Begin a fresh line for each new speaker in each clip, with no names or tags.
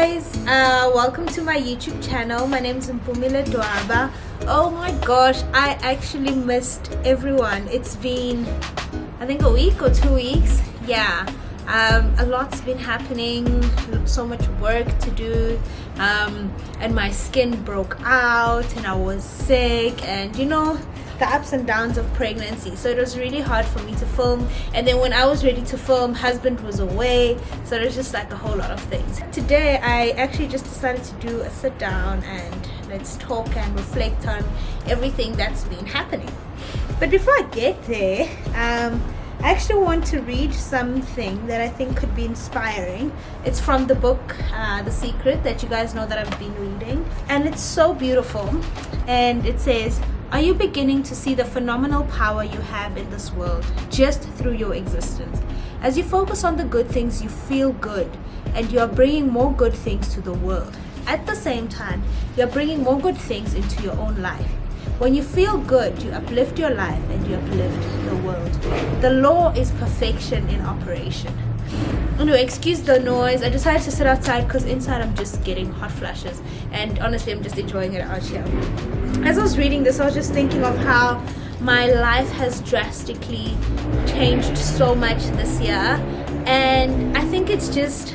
guys, welcome to my YouTube channel. My name is Mpumile Dwaba. Oh my gosh, I actually missed everyone. It's been, I think, a week or 2 weeks. Yeah, a lot's been happening, so much work to do, and my skin broke out and I was sick, and you know, the ups and downs of pregnancy. So it was really hard for me to film, and then when I was ready to film, husband was away, so it was just like a whole lot of things. Today I actually just decided to do a sit down and let's talk and reflect on everything that's been happening. But before I get there, I actually want to read something that I think could be inspiring. It's from the book The Secret, that you guys know that I've been reading, and it's so beautiful. And it says, are you beginning to see the phenomenal power you have in this world just through your existence? As you focus on the good things, you feel good, and you are bringing more good things to the world. At the same time, you are bringing more good things into your own life. When you feel good, you uplift your life and you uplift the world. The law is perfection in operation. Anyway, excuse the noise. I decided to sit outside because inside I'm just getting hot flashes, and honestly I'm just enjoying it out here. As I was reading this, I was just thinking of how my life has drastically changed so much this year, and I think it's just,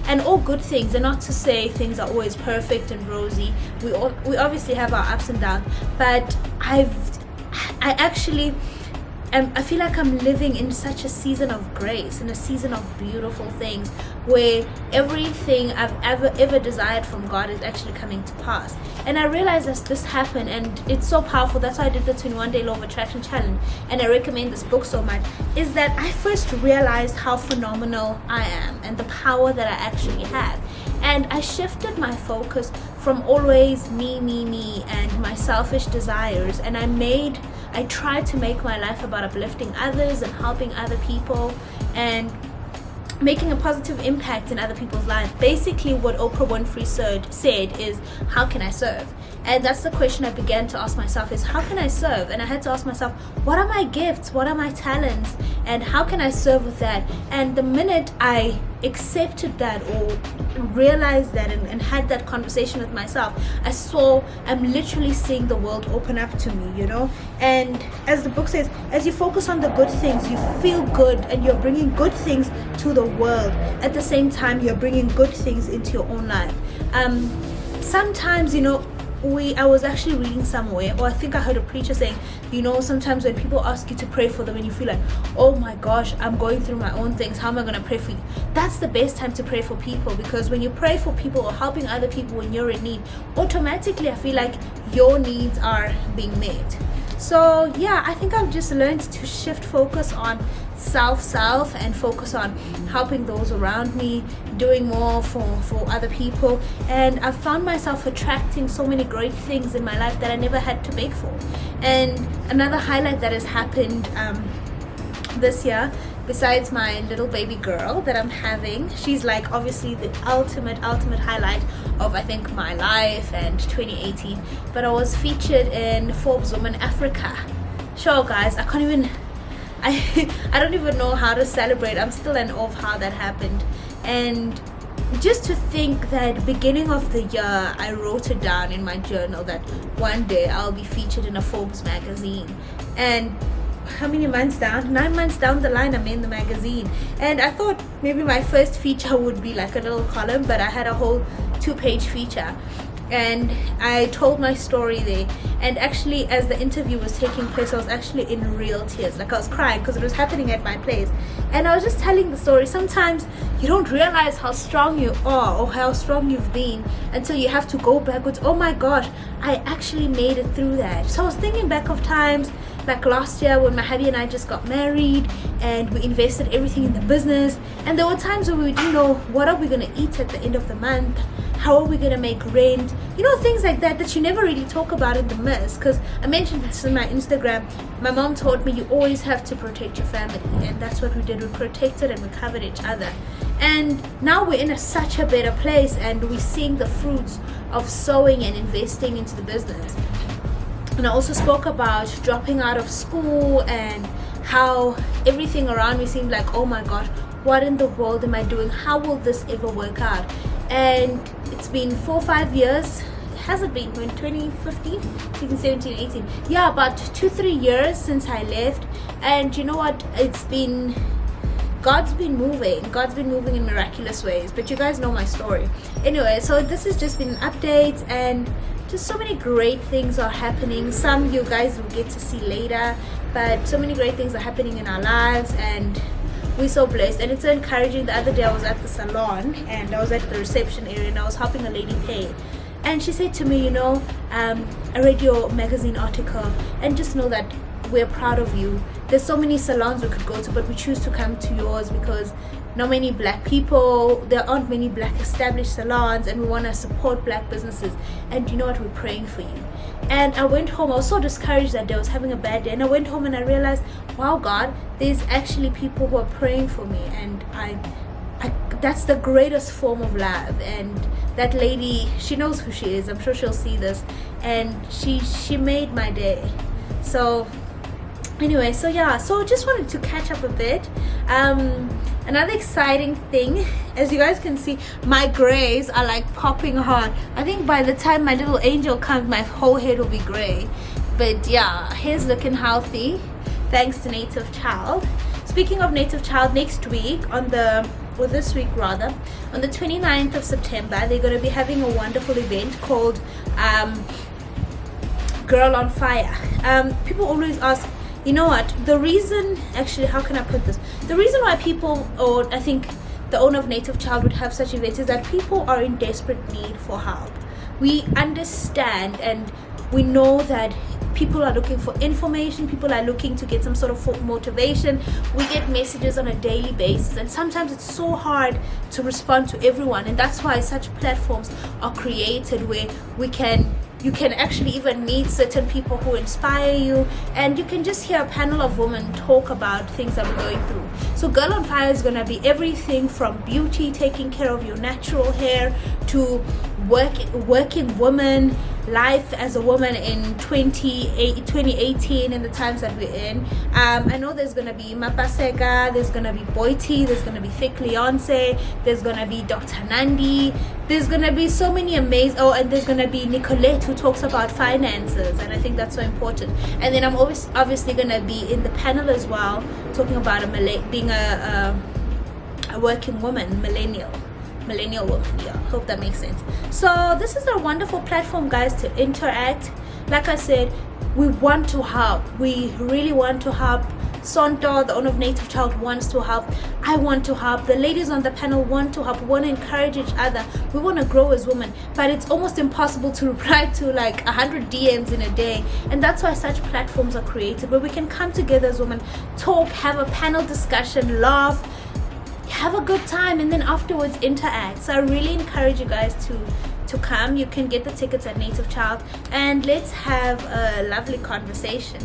and all good things, and not to say things are always perfect and rosy. We obviously have our ups and downs, but I feel like I'm living in such a season of grace, in a season of beautiful things, where everything I've ever desired from God is actually coming to pass. And I realized that this happened, and it's so powerful. That's why I did the 21-day Law of Attraction challenge, and I recommend this book so much, is that I first realized how phenomenal I am and the power that I actually have. And I shifted my focus from always me, and my selfish desires, and I tried to make my life about uplifting others and helping other people and making a positive impact in other people's lives. Basically what Oprah Winfrey said is, how can I serve? And that's the question I began to ask myself, is how can I serve? And I had to ask myself, what are my gifts? What are my talents? And how can I serve with that? And the minute I accepted that, or realized that, and had that conversation with myself, I'm literally seeing the world open up to me, you know. And as the book says, as you focus on the good things, you feel good, and you're bringing good things to the world. At the same time, you're bringing good things into your own life. Sometimes, you know, I was actually reading somewhere, or I think I heard a preacher saying, you know, sometimes when people ask you to pray for them and you feel like, oh my gosh, I'm going through my own things, how am I going to pray for you? That's the best time to pray for people, because when you pray for people or helping other people when you're in need, automatically I feel like your needs are being met. So yeah, I think I've just learned to shift focus on self and focus on helping those around me, doing more for other people. And I've found myself attracting so many great things in my life that I never had to beg for. And another highlight that has happened this year, besides my little baby girl that I'm having, she's like obviously the ultimate highlight of, I think, my life and 2018. But I was featured in Forbes Woman Africa. Sure guys, I don't even know how to celebrate. I'm still in awe of how that happened. And just to think that beginning of the year, I wrote it down in my journal that one day I'll be featured in a Forbes magazine. And how many months down? 9 months down the line, I'm in the magazine. And I thought maybe my first feature would be like a little column, but I had a whole 2-page feature. And I told my story there, and actually as the interview was taking place, I was actually in real tears. Like I was crying because it was happening at my place, and I was just telling the story. Sometimes you don't realize how strong you are or how strong you've been until you have to go backwards. Oh my gosh, I actually made it through that. So I was thinking back of times like last year when my hubby and I just got married and we invested everything in the business, and there were times where we didn't know what are we going to eat at the end of the month, how are we going to make rent, you know, things like that you never really talk about in the midst. Because I mentioned this in my Instagram, my mom taught me you always have to protect your family, and that's what we did. We protected and we covered each other, and now we're in such a better place, and we're seeing the fruits of sowing and investing into the business. And I also spoke about dropping out of school and how everything around me seemed like, oh my gosh, what in the world am I doing? How will this ever work out? And it's been 4-5 years. Has it been when 2015, 16, 17, 18? Yeah, about 2-3 years since I left. And you know what? It's been, God's been moving in miraculous ways, but you guys know my story anyway. So this has just been an update, and just so many great things are happening. Some you guys will get to see later, but so many great things are happening in our lives, and we're so blessed. And it's so encouraging. The other day I was at the salon, and I was at the reception area, and I was helping a lady pay. And she said to me, you know, I read your magazine article, and just know that we're proud of you. There's so many salons we could go to, but we choose to come to yours because not many black people, there aren't many black established salons, and we want to support black businesses. And you know what, we're praying for you. And I went home, I was so discouraged that day, I was having a bad day, and I went home and I realized, wow, God, there's actually people who are praying for me, and I that's the greatest form of love. And that lady, she knows who she is, I'm sure she'll see this, and she made my day. So anyway, so yeah, so just wanted to catch up a bit. Another exciting thing, as you guys can see, my grays are like popping hard. I think by the time my little angel comes, my whole head will be gray. But yeah, hair's looking healthy thanks to Native Child. Speaking of Native Child, next week this week rather, on the 29th of September, they're going to be having a wonderful event called Girl on Fire. People always ask, you know what, the reason, actually, how can I put this? The reason why people, or I think the owner of Native Child would have such events, is that people are in desperate need for help. We understand, and we know that people are looking for information, people are looking to get some sort of motivation. We get messages on a daily basis, and sometimes it's so hard to respond to everyone, and that's why such platforms are created where you can actually even meet certain people who inspire you, and you can just hear a panel of women talk about things that we're going through. So Girl on Fire is going to be everything from beauty, taking care of your natural hair, to working woman, life as a woman in 2018 and the times that we're in. I know there's going to be Mapaseka, there's going to be Boiti, there's going to be Thick Leonce, there's going to be Dr. Nandi, there's going to be so many amazing, and there's going to be Nicolette, who talks about finances, and I think that's so important. And then I'm obviously going to be in the panel as well, talking about being a working woman, millennial woman. Yeah, hope that makes sense. So this is a wonderful platform, guys, to interact. Like I said, we want to help. We really want to help. Sonto, the owner of Native Child, wants to help. I want to help. The ladies on the panel want to help. We want to encourage each other. We want to grow as women, but it's almost impossible to reply to like 100 DMs in a day. And that's why such platforms are created, where we can come together as women, talk, have a panel discussion, laugh, have a good time, and then afterwards interact. So I really encourage you guys to come. You can get the tickets at Native Child, and let's have a lovely conversation.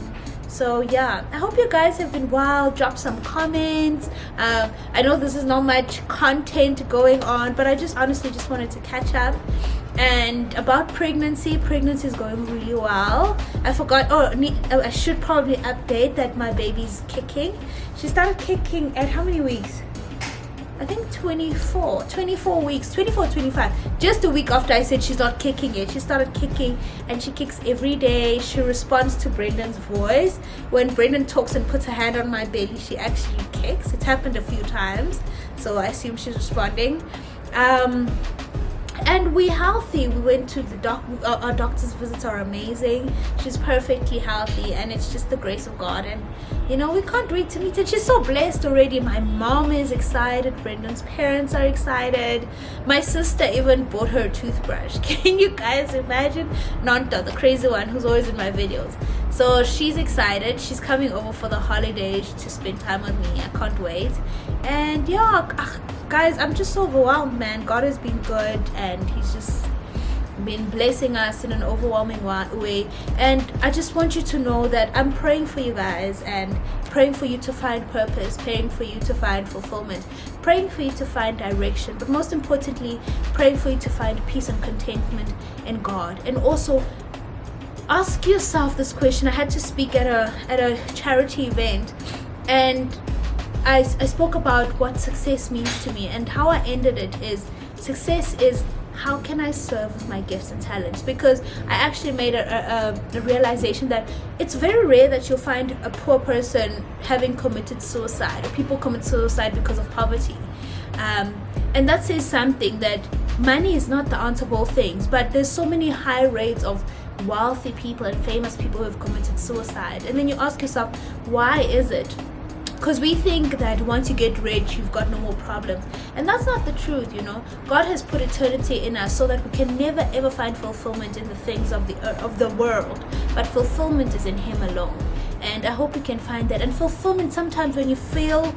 So yeah, I hope you guys have been well. Drop some comments. I know this is not much content going on, but I just honestly just wanted to catch up. And about pregnancy is going really well. I forgot, I should probably update that my baby's kicking. She started kicking at how many weeks? I think 24 weeks, 24, 25. Just a week after I said she's not kicking yet, she started kicking, and she kicks every day. She responds to Brendan's voice. When Brendan talks and puts her hand on my belly, she actually kicks. It's happened a few times, so I assume she's responding. And we're healthy. We went to the our doctor's visits are amazing. She's perfectly healthy, and it's just the grace of God. And you know, we can't wait to meet her. She's so blessed already. My mom is excited. Brendan's parents are excited. My sister even bought her a toothbrush. Can you guys imagine? Nanta, the crazy one who's always in my videos. So she's excited. She's coming over for the holidays to spend time with me. I can't wait. And yeah, guys, I'm just so overwhelmed, man. God has been good, and he's just been blessing us in an overwhelming way. And I just want you to know that I'm praying for you guys, and praying for you to find purpose, praying for you to find fulfillment, praying for you to find direction, but most importantly, praying for you to find peace and contentment in God. And also ask yourself this question. I had to speak at a charity event, and I spoke about what success means to me, and how I ended it is, success is how can I serve with my gifts and talents? Because I actually made a realization that it's very rare that you'll find a poor person having committed suicide, or people commit suicide because of poverty. And that says something, that money is not the answer of all things, but there's so many high rates of wealthy people and famous people who have committed suicide. And then you ask yourself, why is it? Because we think that once you get rich, you've got no more problems. And that's not the truth, you know. God has put eternity in us so that we can never ever find fulfillment in the things of the world. But fulfillment is in Him alone. And I hope you can find that. And fulfillment, sometimes when you feel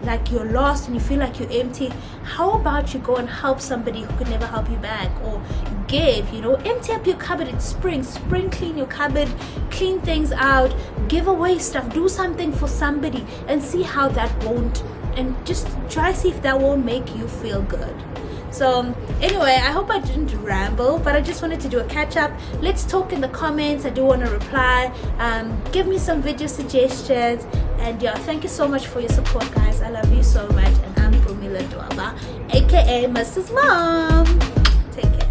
like you're lost and you feel like you're empty, how about you go and help somebody who could never help you back? Or give, you know, empty up your cupboard in spring clean your cupboard, clean things out, give away stuff, do something for somebody, and see how that won't, and just try see if that won't make you feel good. So anyway, I hope I didn't ramble, but I just wanted to do a catch up. Let's talk in the comments. I do want to reply. Give me some video suggestions, and yeah, thank you so much for your support, guys. I love you so much, and I'm Brumila Dwaba, aka Mrs. Mom. Take care.